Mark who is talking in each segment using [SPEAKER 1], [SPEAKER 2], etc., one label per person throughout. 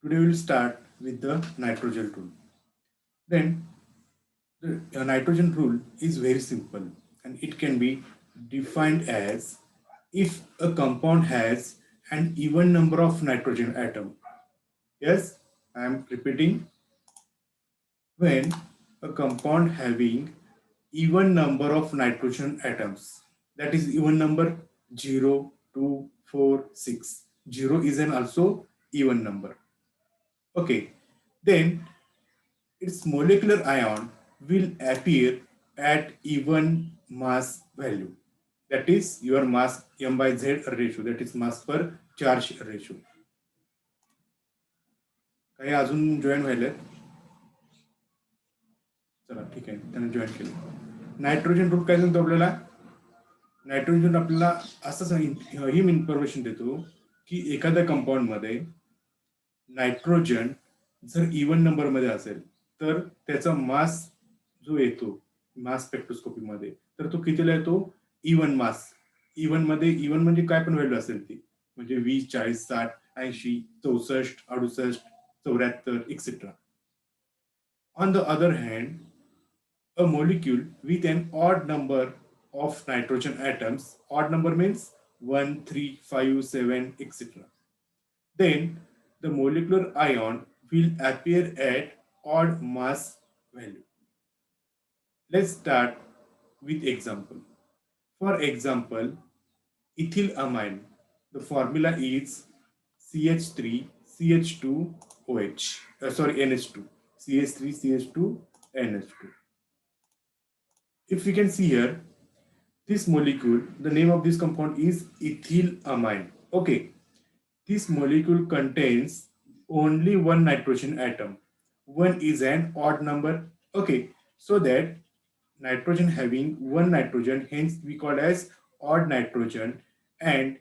[SPEAKER 1] Today we will start with the nitrogen rule. Then the nitrogen rule is very simple and it can be defined as if a compound has an even number of nitrogen atom. Yes, I am repeating. When a compound having even number of nitrogen atoms, that is even number 0, 2, 4, 6. 0 is an also even number. Okay, then its molecular ion will appear at even mass value. That is your mass m by z ratio, that is mass per charge ratio. काही अजून join व्हायला? चला ठीक आहे, त्याने join केलं. Nitrogen rule काय सांगतो आपल्याला? नायट्रोजन आपल्याला असं ही इन्फॉर्मेशन देतो की एखाद्या कंपाऊंड मध्ये नायट्रोजन जर इवन नंबर मध्ये असेल तर त्याचा मास जो येतो मास स्पेक्ट्रोस्कोपी मध्ये तर तो कितीला येतो? इवन मास. इवन मध्ये इवन म्हणजे काय पण व्हॅल्यू असेल ती, म्हणजे 20, 40, 60, 80, 64, 68, 74 etcetera. On the other hand, a molecule with an odd number of nitrogen atoms, odd number means 1, 3, 5, 7, etc. Then the molecular ion will appear at odd mass value. Let's start with example. For example, ethylamine. The formula is CH3 CH2OH. Sorry, NH2. CH3 CH2 NH2. If we can see here, this molecule, the name of this compound is ethylamine. Okay, this molecule contains only one nitrogen atom. One is an odd number. Okay, so that nitrogen having one nitrogen, hence we call as odd nitrogen. And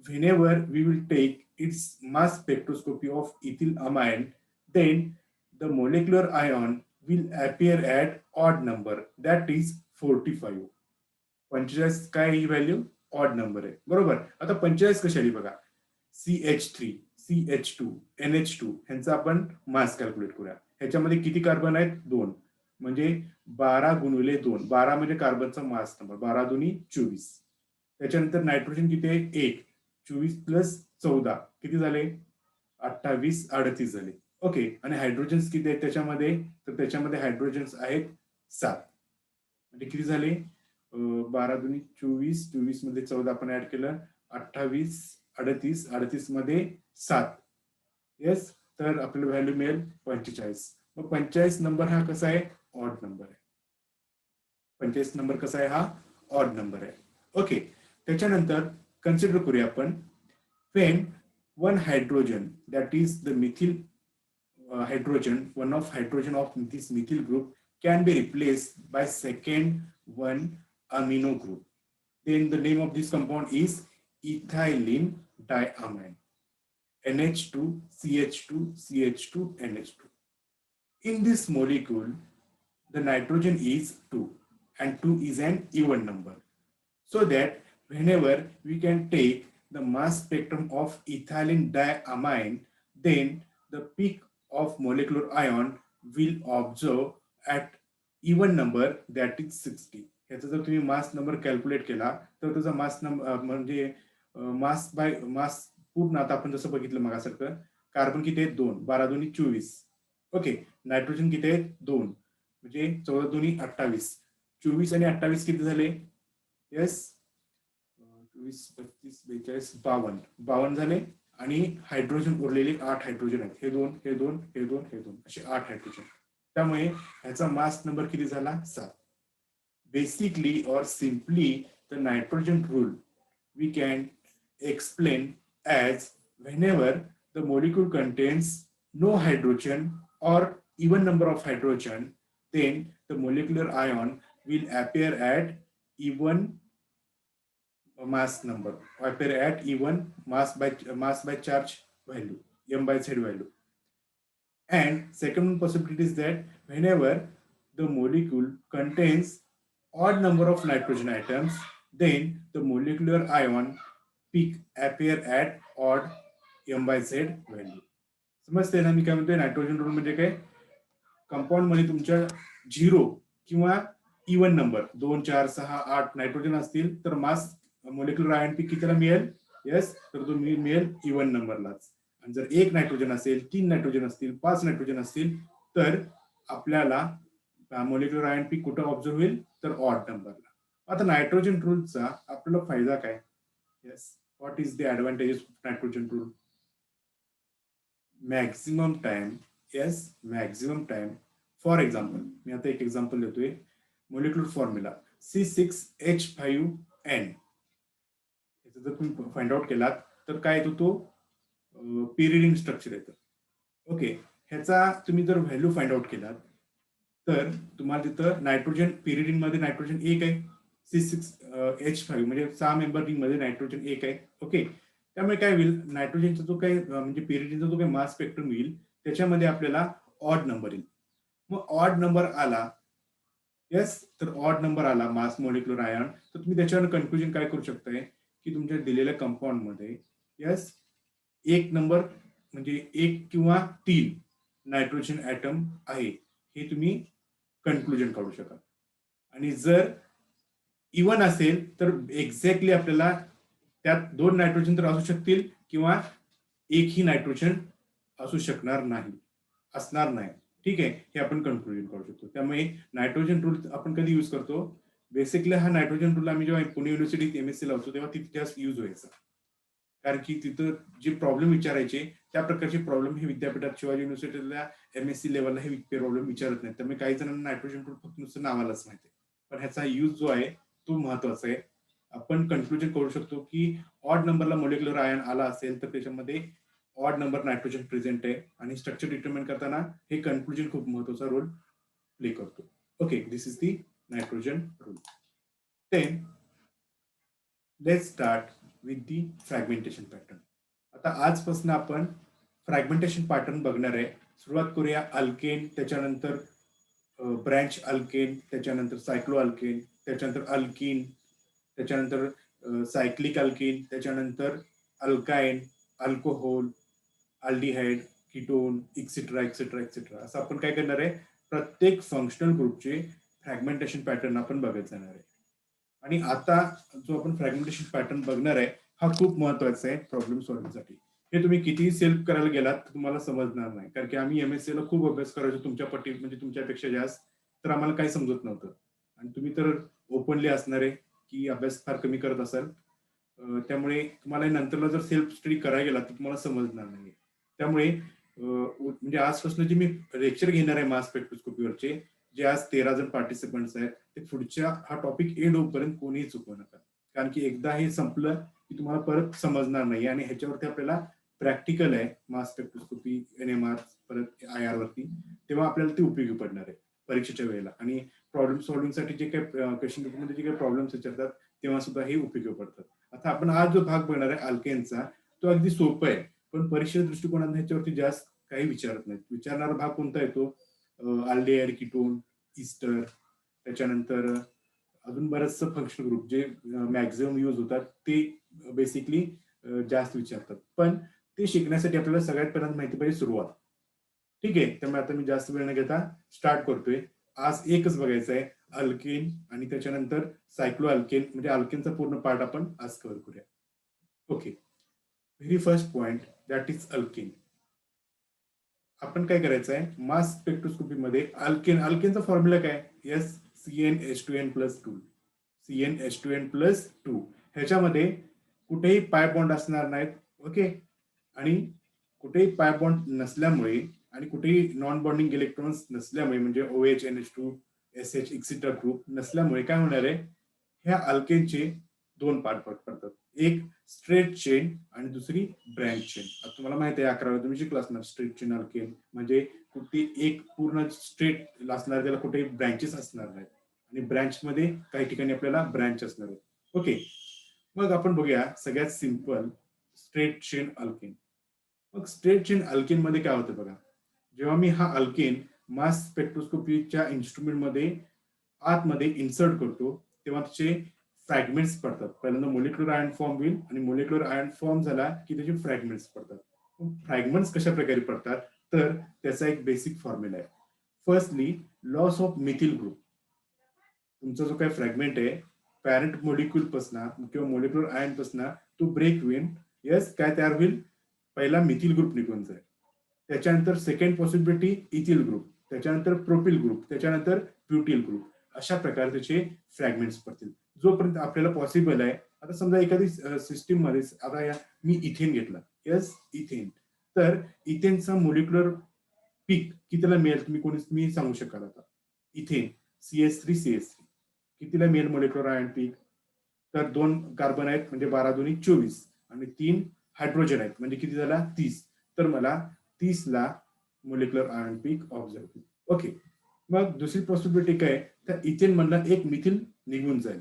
[SPEAKER 1] whenever we will take its mass spectroscopy of ethylamine, then the molecular ion will appear at odd number, that is 45. 45 काय ही value? Odd number आहे, बरोबर. आता 45 कशी आली बघा. CH3 CH2 NH2 ह्यांचा आपण मास calculate करूया. ह्याच्यामध्ये किती कार्बन आहेत? 2. म्हणजे 12 गुणिले 2. 12 म्हणजे कार्बनचा मास नंबर. 12 दुनी 24. त्याच्यानंतर नायट्रोजन किती आहे? 1. 24 प्लस 14 किती झाले? 28, 38 झाले. ओके, आणि हायड्रोजन्स किती आहेत त्याच्यामध्ये? तर त्याच्यामध्ये हायड्रोजन्स आहेत 7. म्हणजे किती झाले? 12 दुनी 24, 24 मध्ये 14 आपण ऍड केलं, 28, 38, 38 मध्ये 7. येस, तर आपल्याला व्हॅल्यू मिळेल 45. मग 45 नंबर हा कसा आहे? ऑड नंबर आहे. 45 नंबर कसा आहे? हा ऑड नंबर आहे. ओके, त्याच्यानंतर कन्सिडर करूया आपण when one hydrogen, that is the methyl hydrogen, one of hydrogen of this methyl group can be replaced by second one amino group, then the name of this compound is ethylene diamine. NH2 CH2 CH2 NH2. In this molecule, the nitrogen is 2 and 2 is an even number, so that whenever we can take the mass spectrum of ethylene diamine, then the peak of molecular ion will observe at even number, that is 60. ह्याचा जर तुम्ही mass number calculate केला तर त्याचा mass number म्हणजे mass by mass पूर्ण, आता आपण जसं बघितलं मगासारखं, कार्बन किती आहेत? 2. 12 दुनी 24. ओके, नायट्रोजन किती आहेत? 2. म्हणजे 14 दुनी 28. 24 आणि 28 किती झाले? येस, 24, 25, 42, 52. 52 झाले. आणि हायड्रोजन उरलेले 8 हायड्रोजन आहेत. हे 2, हे 2, हे 2, हे 2 असे 8 हायड्रोजन. त्यामुळे ह्याचा मास नंबर किती झाला? 7. Basically or simply, the nitrogen rule we can explain as whenever the molecule contains no hydrogen or even number of hydrogen, then the molecular ion will appear at even mass number, appear at even mass by charge value, m by z value. And second possibility is that whenever the molecule contains odd number of nitrogen atoms, then the molecular ion peak appear at odd m by z value. समजते ना मी काय म्हणतोय? Nitrogen rule म्हणजे काय? Compound मध्ये तुमच्या 0 किंवा even number 2, 4, 6, 8 nitrogen असतील तर मास मोलेक्युलर आयन पीक कितीला मिळेल? येस, तर तो मिळेल इवन नंबरलाच. आणि जर 1 नायट्रोजन असेल, 3 नायट्रोजन असतील, 5 नायट्रोजन असतील तर आपल्याला मोलेक्युलर आयन पीक कुठं ऑब्झर्व होईल? तर ऑड नंबरला. आता नायट्रोजन रूलचा आपल्याला फायदा काय? Yes, what is the advantages of nitrogen rule? Maximum time, yes, maximum time. For example, मी आता एक एक्झाम्पल देतोय. Molecular formula C6H5N. याचा जर तुम्ही फाइंड आउट केलात तर काय येतो? तो पिरिडिन स्ट्रक्चर येतं. ओके, ह्याचा तुम्ही जर व्हॅल्यू फाइंड आउट केलात तर तुम्हाला तिथं नायट्रोजन पिरिडिन मध्ये नायट्रोजन एक आहे. C6H5 म्हणजे 6 मेंबर रिंग मध्ये नायट्रोजन एक आहे. ओके, त्यामुळे काय होईल? नायट्रोजनचा जो काही म्हणजे पिरिडिनचा जो काही मास स्पेक्ट्रम येईल त्याच्यामध्ये आपल्याला ऑड नंबर येईल. मग ऑड नंबर आला, येस, तर ऑड नंबर आला मास मोलिक्युलर आयन, तर तुम्ही त्याच्यावर कन्क्लुजन काय करू शकताय की तुमच्या दिलेल्या कंपाऊंड मध्ये येस एक नंबर म्हणजे 1 किंवा 3 नायट्रोजन ऍटम आहे हे तुम्ही कन्क्लुजन काढू शकाल. आणि जर इवन असेल तर एक्झॅक्टली आपल्याला त्यात 2 नायट्रोजन तर असू शकतील किंवा एकही नायट्रोजन असू शकणार नाही, असणार नाही. ठीक आहे, हे आपण कन्क्लुजन करू शकतो. त्यामुळे नायट्रोजन रूल आपण कधी यूज करतो? बेसिकली हा नायट्रोजन रूल आम्ही जेव्हा पुणे युनिव्हर्सिटीत एमएससी लावतो तेव्हा तिथे जास्त यूज व्हायचा. कारण की तिथं जे प्रॉब्लेम विचारायचे त्या प्रकारचे प्रॉब्लेम हे विद्यापीठात शिवाजी युनिव्हर्सिटीला एमएससी लेवलला हे प्रॉब्लेम विचारत नाही. त्यामुळे काही जणांना नायट्रोजन रूल फक्त नुसतं नावालाच माहिती आहे. पण ह्याचा यूज जो आहे तो महत्वाचा आहे. आपण कन्क्लुजन करू शकतो की ऑड नंबरला मोलेक्युलर आयन आला असेल तर त्याच्यामध्ये ऑड नंबर नायट्रोजन प्रेझेंट आहे आणि स्ट्रक्चर डिटरमाइन करताना हे कन्क्लुजन खूप महत्वाचा रोल प्ले करतो. Okay, this is the nitrogen rule. Then let's start with the fragmentation pattern. आता आजपासून आपण फ्रॅगमेंटेशन पॅटर्न बघणार आहे. सुरुवात करूया अल्केन, त्याच्यानंतर ब्रँच अल्केन, त्याच्यानंतर सायक्लो अल्केन, त्याच्यानंतर अल्किन, त्याच्यानंतर सायक्लिक अल्किन, त्याच्यानंतर alkyne, alcohol, aldehyde, ketone, etcetera etcetera etcetera. असं आपण काय करणार आहे? प्रत्येक फंक्शनल ग्रुपचे फ्रॅगमेंटेशन पॅटर्न आपण बघत जाणार आहे. आणि आता जो आपण फ्रॅगमेंटेशन पॅटर्न बघणार आहे हा खूप महत्वाचा आहे प्रॉब्लेम सॉल्व्हिंगसाठी. हे तुम्ही कितीही सेल्फ करायला गेलात तर तुम्हाला समजणार नाही, कारण की आम्ही एमएससी ला खूप अभ्यास करायचो तुमच्या पट्टी म्हणजे तुमच्यापेक्षा जास्त, तर आम्हाला काही समजत नव्हतं. आणि तुम्ही तर ओपनली असणार आहे की अभ्यास फार कमी करत असाल, त्यामुळे तुम्हाला नंतरला जर सेल्फ स्टडी करायला गेला तर तुम्हाला समजणार नाही. त्यामुळे म्हणजे आजपासून जे मी लेक्चर घेणार आहे मास स्पेक्ट्रोस्कोपीवरचे, जे आज 13 जण पार्टिसिपंट्स आहेत, ते पुढच्या हा टॉपिक एंड होईपर्यंत कोणीही चुकवू नका. कारण की एकदा हे संपलं की तुम्हाला परत समजणार नाही. आणि ह्याच्यावरती आपल्याला प्रॅक्टिकल आहे मास स्पेक्ट्रोस्कोपी, एनएमआर, परत आयआर वरती, तेव्हा आपल्याला ते उपयोगी पडणार आहे परीक्षेच्या वेळेला. आणि प्रॉब्लेम सॉल्व्हिंग साठी जे काही क्वेश्चन पेपरमध्ये जे काही प्रॉब्लेम्स विचारतात तेव्हा सुद्धा हे उपयोगी पडतात. आता आपण आज जो भाग बघणार आहे अल्केनचा, तो अगदी सोपा आहे, पण परीक्षेच्या दृष्टिकोनात ह्याच्यावरती जास्त काही विचारत नाहीत. विचारणारा भाग कोणता येतो? अल्डिहाइड, कीटोन, इस्टर, त्याच्यानंतर अजून बरेचसे फंक्शनल ग्रुप जे मॅक्झिमम यूज होतात ते बेसिकली जास्त विचारतात. पण ते शिकण्यासाठी आपल्याला सगळ्यात पहिल्यांदा माहिती पाहिजे सुरुवात. ठीक आहे, त्यामुळे आता मी जास्त वेळ न घेता स्टार्ट करतोय. आज एकच बघायचं आहे, अल्केन, आणि त्याच्यानंतर सायक्लो अल्केन, म्हणजे अल्केनचा पूर्ण पार्ट आपण आज कव्हर करूया. Okay, very first point that is alkane. आपण काय करायचं आहे मास स्पेक्ट्रोस्कोपी मध्ये अल्केनचा फॉर्म्युला काय? Yes, CnH2n+2. CnH2n+2. ह्याच्यामध्ये कुठेही पाय बॉन्ड असणार नाहीत. ओके, आणि कुठेही पाय बॉन्ड नसल्यामुळे आणि कुठेही नॉन बॉन्डिंग इलेक्ट्रॉन्स नसल्यामुळे म्हणजे OH, NH2, SH etcetera group नसल्यामुळे काय होणार आहे? ह्या अल्केनचे दोन पार्ट पडतात. एक स्ट्रेट चेन आणि दुसरी ब्रँच चेन. आता तुम्हाला माहिती आहे 11वी तुम्ही शिकला असणार स्ट्रेट चेन अल्केन म्हणजे कुठे एक पूर्ण स्ट्रेट असणार, त्याला कुठे ब्रँचेस असणार नाहीत, आणि ब्रँच मध्ये काही ठिकाणी आपल्याला ब्रँच असणार आहेत. ओके, मग आपण बघूया सगळ्यात सिंपल स्ट्रेट चेन अल्केन. मग स्ट्रेट चेन अल्केन मध्ये काय होतं बघा, जेव्हा मी हा अल्केन मास स्पेक्ट्रोस्कोपीच्या इन्स्ट्रुमेंट मध्ये आतमध्ये इन्सर्ट करतो तेव्हा त्याचे फ्रॅगमेंट्स पडतात. पहिल्यांदा मोलिक्युलर आयन फॉर्म होईल आणि मोलिक्युलर आयन फॉर्म झाला की त्याचे फ्रॅगमेंट्स पडतात. फ्रॅगमेंट्स कशा प्रकारे पडतात तर त्याचा एक बेसिक फॉर्म्युला आहे. Firstly loss of methyl group. तुमचा जो काही फ्रॅगमेंट आहे पॅरेंट मोलिक्यूल पासना किंवा मोलिक्युलर आयन पासना तो ब्रेक होईल. यस काय तयार होईल? पहिला मिथिल ग्रुप निघून जाईल. त्याच्यानंतर सेकंड पॉसिबिलिटी इथिल ग्रुप, त्याच्यानंतर प्रोपिल ग्रुप, त्याच्यानंतर ब्युटिल ग्रुप. अशा प्रकारे त्याचे फ्रॅगमेंट्स पडतील. जोपर्यंत आपल्याला पॉसिबल आहे. आता समजा एखादी सिस्टीम मध्ये आता मी इथेन घेतला. Yes ethane. तर इथेनचा मोलिक्युलर पीक कितीला मिळेल तुम्ही सांगू शकाल आता? इथेन CH3CH3 कितीला मिळेल मोलिक्युलर आयन पीक? तर 2 कार्बन आहेत म्हणजे 12 दुनी 24 आणि 3 हायड्रोजन आहेत म्हणजे किती झाला 30. तर मला 30 ला मोलिक्युलर आयन पीक ऑब्झर्व होईल. ओके. मग दुसरी पॉसिबिलिटी काय? तर इथेन मधला एक मिथिल निघून जाईल.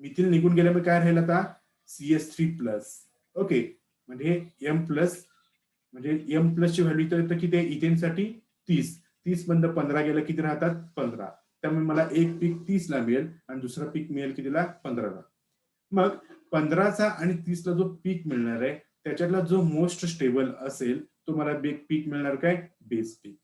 [SPEAKER 1] मिथिल निघून गेल्यामुळे काय राहील आता? CH3+. ओके. म्हणजे M प्लस म्हणजे M प्लसची व्हॅल्यू तर किती आहे इथेनसाठी 30. 30 मधनं 15 गेलं किती राहतात? 15. त्यामुळे मला एक पीक 30 ला मिळेल आणि दुसरा पीक मिळेल कितीला? 15 ला. मग 15चा आणि 30 ला जो पीक मिळणार आहे त्याच्यातला जो मोस्ट स्टेबल असेल तो मला पीक मिळणार काय? बेस पीक.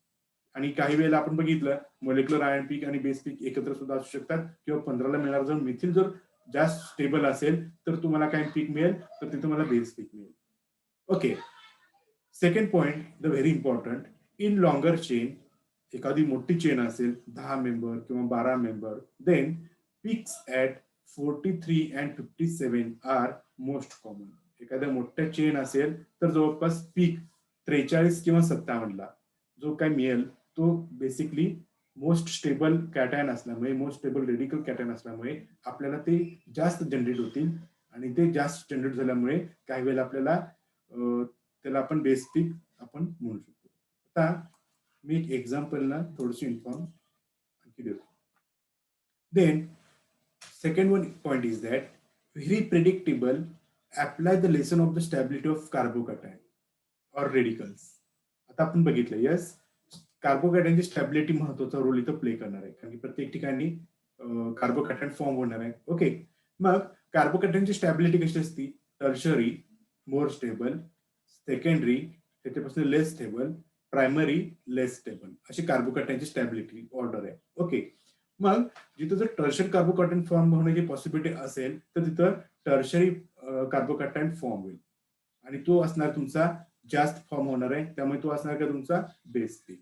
[SPEAKER 1] आणि काही वेळेला आपण बघितलं मोलिक्युलर आयन पीक आणि बेस पीक एकत्र सुद्धा असू शकतात किंवा 15ला मिळणार जर मिथिल जर जास्त स्टेबल असेल तर तुम्हाला काय पीक मिळेल? तर ते तुम्हाला बेस पीक मिळेल. Okay. Second point the very important in longer chain एखादी मोठी चेन असेल 10 मेंबर किंवा 12 member then peaks at 43 and 57 are most common. एखाद्या मोठ्या चेन असेल तर जवळपास पीक 43 किंवा 57 ला जो काय मिळेल तो बेसिकली मोस्ट स्टेबल कॅटायन असल्यामुळे मोस्ट स्टेबल रेडिकल कॅटायन असल्यामुळे आपल्याला ते जास्त जनरेट होतील आणि ते जास्त जनरेट झाल्यामुळे काही वेळेला आपल्याला त्याला आपण बेस पीक आपण म्हणू शकतो. आता मी एक एक्झाम्पल ना थोडीशी इन्फॉर्म आणखी देतो. Then second one point is that very predictable apply the lesson of the stability of carbocation or radicals. आता आपण बघितलं यस कार्बोकॅटायनची स्टॅबिलिटी महत्वाचा रोल इथं प्ले करणार आहे कारण की प्रत्येक ठिकाणी कार्बोकॅटायन फॉर्म होणार आहे. ओके. मग कार्बोकॅटायनची स्टॅबिलिटी कशी असती? टर्शरी मोर स्टेबल, सेकंडरी त्याच्यापासून लेस स्टेबल, प्रायमरी लेस स्टेबल अशी कार्बोकॅटायनची स्टॅबिलिटी ऑर्डर आहे. ओके. मग जिथं जर टर्शरी कार्बोकॅटायन फॉर्म होण्याची पॉसिबिलिटी असेल तर तिथं टर्शरी कार्बोकॅटायन फॉर्म होईल आणि तो असणार तुमचा जास्त फॉर्म होणार आहे त्यामुळे तो असणार का तुमचा base peak.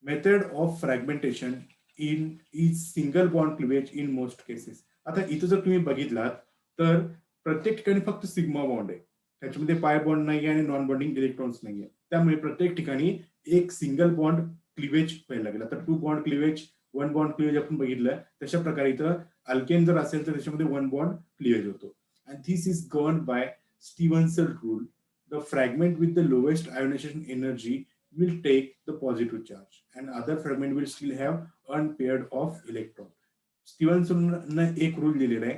[SPEAKER 1] Method of fragmentation in is single bond cleavage in most cases. आता इथं जर तुम्ही बघितलात तर प्रत्येक ठिकाणी फक्त सिग्मा बॉन्ड आहे. त्याच्यामध्ये पाय बॉन्ड नाहीये आणि नॉन बॉन्डिंग इलेक्ट्रॉन्स नाहीये. त्यामुळे प्रत्येक ठिकाणी एक सिंगल बॉन्ड क्लिवेज व्हायला लागेल. आता 2 बॉन्ड क्लिवेज 1 बॉन्ड क्लिवेज आपण बघितलं तशा प्रकारे इथं अल्केन जर असेल तर त्याच्यामध्ये 1 बॉन्ड क्लिवेज होतो. And this is govern by Stevenson rule. The fragment with the lowest ionisation energy will take the positive charge and other fragment will still have unpaired of electron. स्टीव्हन्सन एक rule दिलेला आहे.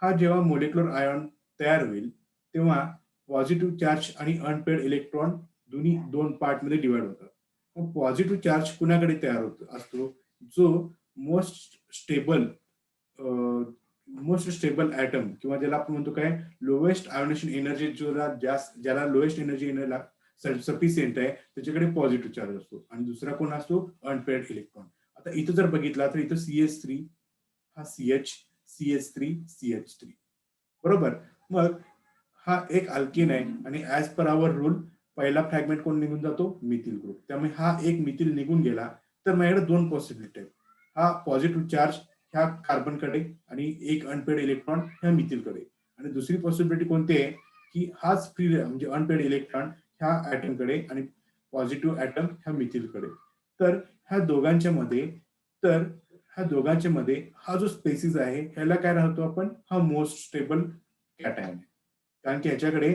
[SPEAKER 1] हा जेव्हा molecular ion तयार होईल तेव्हा positive charge आणि unpaired electron दोन्ही 2 पार्ट मध्ये डिवाइड होतात. मग पॉझिटिव्ह चार्ज कुणाकडे तयार होत असतो? जो मोस्ट स्टेबल ऍटम किंवा ज्याला आपण म्हणतो काय लोएस्ट आयोनेशन एनर्जी ज्याला लोएस्ट एनर्जी सफिशियंट आहे त्याच्याकडे पॉझिटिव्ह चार्ज असतो आणि दुसरा कोण असतो? Unpaired electron. आता इथं जर बघितला तर इथं CH3 हा CH3 बरोबर. मग हा एक अल्केन आहे आणि ऍज पर आवर रूल पहिला फ्रॅगमेंट कोण निघून जातो? Methyl group. त्यामुळे हा एक मिथिल निघून गेला तर माझ्याकडे 2 पॉसिबिलिटी आहेत. हा पॉझिटिव्ह चार्ज ह्या कार्बनकडे आणि एक अनपेड इलेक्ट्रॉन ह्या मिथिलकडे आणि दुसरी पॉसिबिलिटी कोणती आहे की हाच फ्री म्हणजे अनपेड इलेक्ट्रॉन ह्या ऍटमकडे आणि पॉझिटिव्ह ऍटम ह्या मिथिलकडे. तर ह्या दोघांच्या मध्ये हा जो स्पेसिस आहे ह्याला काय राहतो आपण? हा मोस्ट स्टेबल कॅटायन आहे कारण की ह्याच्याकडे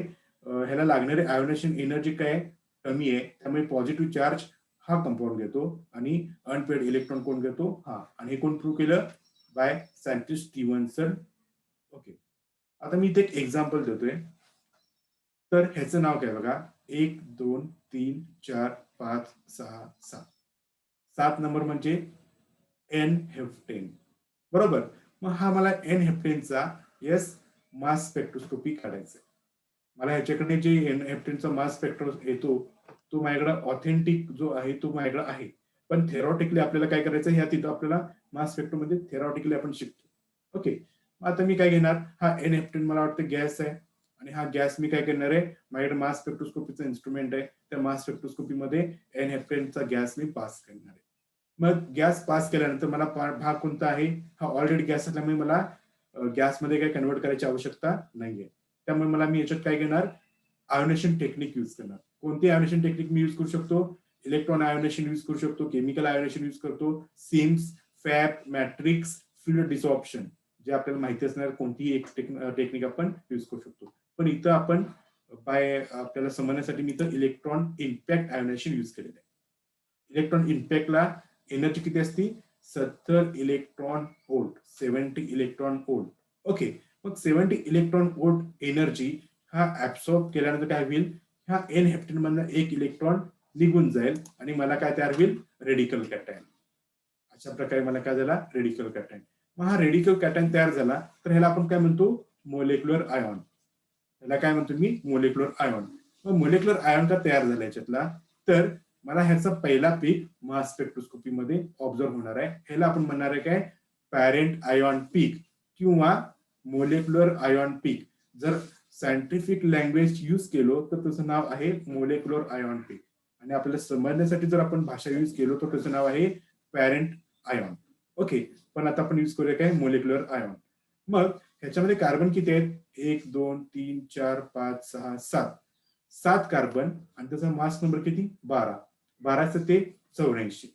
[SPEAKER 1] ह्याला लागणारे आयोनेशन एनर्जी काय कमी आहे त्यामुळे पॉझिटिव्ह चार्ज हा कंपाऊंड घेतो आणि अनपेड इलेक्ट्रॉन कोण घेतो? हा. आणि हे कोण प्रूव्ह केलं? By scientist Stevenson. ओके. आता मी इथे एक एक्झाम्पल देतोय. तर ह्याचं नाव काय बघा 1 2 3 4 5 6 7. 7 नंबर म्हणजे एन हेप्टेन बरोबर. मग हा मला एन हेप्टेनचा यस मास स्पेक्ट्रोस्कोपी काढायचा आहे. मला ह्याच्याकडे जे हेप्टेनचा मास स्पेक्ट्रम येतो तो माझ्याकडे ऑथेंटिक जो आहे तो माझ्याकडे आहे. पण थेरॉटिकली आपल्याला काय करायचं ह्या तिथं आपल्याला मास स्पेक्ट्रम मध्ये थेरॉटिकली आपण शिकतो. ओके, आता मी काय घेणार, हा एन हेप्टेन मला वाटतं गॅस आहे आणि हा गॅस मी काय करणार आहे, माझ्याकडे मास स्पेक्ट्रोस्कोपीचा इन्स्ट्रुमेंट आहे, त्या मास स्पेक्ट्रोस्कोपी मध्ये एन हेप्टेनचा गॅस मी पास करणार आहे. मग गॅस पास केल्यानंतर मला भाग कोणता आहे, हा ऑलरेडी गॅस असल्यामुळे मला गॅसमध्ये काही कन्वर्ट करायची आवश्यकता नाहीये. त्यामुळे मला मी याच्यात काय घेणार, आयोनेशन टेक्निक यूज करणार. कोणती आयोनेशन टेक्निक मी यूज करू शकतो, इलेक्ट्रॉन आयोनेशन यूज करू शकतो, केमिकल आयोनेशन यूज करतो, सिम्स, फॅप, मॅट्रिक्स, फिल्ड डिसॉप्शन, जे आपल्याला माहिती असणार कोणतीही एक टेक्निक आपण यूज करू शकतो. पण इथं आपण आपल्याला समजण्यासाठी मी इथं इलेक्ट्रॉन इम्पॅक्ट आयोनेशन यूज केलेलं आहे. इलेक्ट्रॉन इम्पॅक्टला एनर्जी किती असते, 70 electron volt, 70 electron volt. Okay, मग 70 इलेक्ट्रॉन व्होल्ट एनर्जी हा ऍब्सॉर्ब केल्यानंतर काय होईल, ह्या एन हेप्टेन मधनं एक इलेक्ट्रॉन निघून जाईल आणि मला काय तयार होईल, रेडिकल कॅटायन. अशा प्रकारे मला काय झाला, रेडिकल कॅटायन. मग हा रेडिकल कॅटायन तयार झाला तर ह्याला आपण काय म्हणतो, मोलेक्युलर आयॉन. ह्याला काय म्हणतो मी, मोलेक्युलर आयॉन. मग मोलेक्युलर आयॉन का तयार झाला याच्यातला, तर मला ह्याचा पहिला पीक मास स्पेक्ट्रोस्कोपी मध्ये ऑब्झर्व होणार आहे. ह्याला आपण म्हणणार आहे काय, पॅरेंट आयॉन पीक किंवा मोलेक्युलर आयॉन पीक. जर सायंटिफिक लँग्वेज यूज केलो तर त्याचं नाव आहे मोलेक्युलर आयॉन पीक, आणि आपल्याला समजण्यासाठी जर आपण भाषा यूज केलो तर त्याचं नाव आहे पॅरेंट आयॉन. ओके, पण आता आपण यूज करूया काय, मोलेक्युलर आयॉन. मग ह्याच्यामध्ये कार्बन किती आहेत, 1 2 3 4 5 6 7, 7 कार्बन, आणि त्याचा मास नंबर किती, 12. 12 ते 84.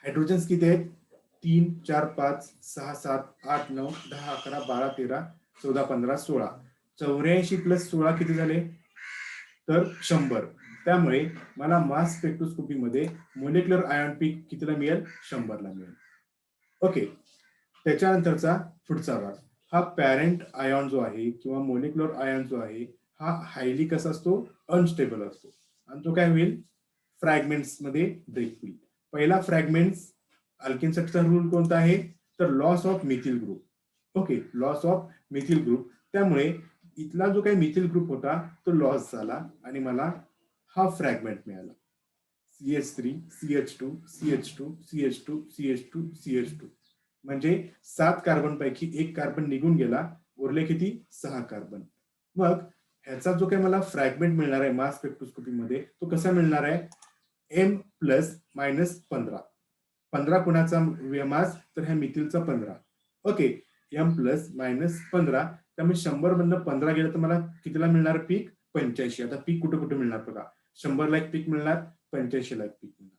[SPEAKER 1] हायड्रोजन्स किती आहेत, 3 4 5 6 7 8 9 10 11 12 13 14 15 16. 84 प्लस 16 किती झाले, तर 100. त्यामुळे मला मास स्पेक्ट्रोस्कोपी मध्ये मोलेक्युलर आयॉन पीक कितीला मिळेल, 100 ला मिळेल. ओके, त्याच्यानंतरचा पुढचा भाग, हा पॅरेंट आयॉन जो आहे किंवा मोलेक्युलर आयॉन जो आहे हा हायली कसा असतो, अनस्टेबल असतो, आणि तो काय होईल, फ्रॅगमेंट्स मध्ये ब्रेक होईल. पहिला फ्रॅगमेंट्स अल्केनसाठीचा रूल कोणता आहे, तर loss of methyl group. Okay, loss of methyl group. त्यामुळे इथला जो काही मिथिल ग्रुप होता तो लॉस झाला आणि मला हा फ्रॅगमेंट मिळाला, CH3 CH2 CH2 CH2 CH2 CH2. म्हणजे 7 कार्बन पैकी एक कार्बन निघून गेला, उरले किती, 6 कार्बन. मग ह्याचा जो काही मला फ्रॅगमेंट मिळणार आहे मास स्पेक्ट्रोस्कोपी मध्ये तो कसा मिळणार आहे, M प्लस मायनस 15. 15 कुणाचा मास, तर ह्या मिथिलचा 15. Okay, M plus minus 15. त्यामुळे 100 मधनं 15 गेलं तर मला कितीला मिळणार पीक, 85. आता पीक कुठे कुठे मिळणार बघा, 100 ला एक पीक मिळणार, 85 ला एक पीक मिळणार.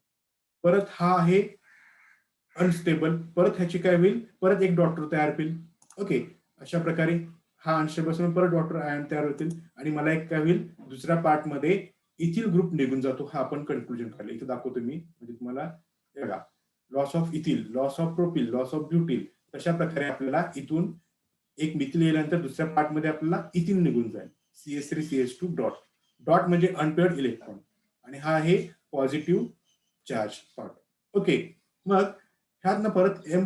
[SPEAKER 1] परत हा आहे अनस्टेबल, परत ह्याची काय होईल, परत एक डॉटर तयार होईल. ओके, अशा प्रकारे हा अनस्टेबल परत डॉटर आयन तयार होतील आणि मला एक काय होईल, दुसऱ्या पार्ट मध्ये इथिल ग्रुप निघून जातो. हा आपण कन्क्लुजन काढलं, इथं दाखवतो मी, म्हणजे तुम्हाला बघा, loss of ethyl, loss of propyl, loss of butyl. तशा प्रकारे आपल्याला इथून एक मिथिल गेल्यानंतर दुसऱ्या पार्ट मध्ये आपल्याला इथिल निघून जाईल, CH3 CH2 डॉट. डॉट म्हणजे अनपेअर्ड इलेक्ट्रॉन, आणि हा आहे पॉझिटिव्ह चार्ज पार्ट. ओके, मग ह्यातनं परत M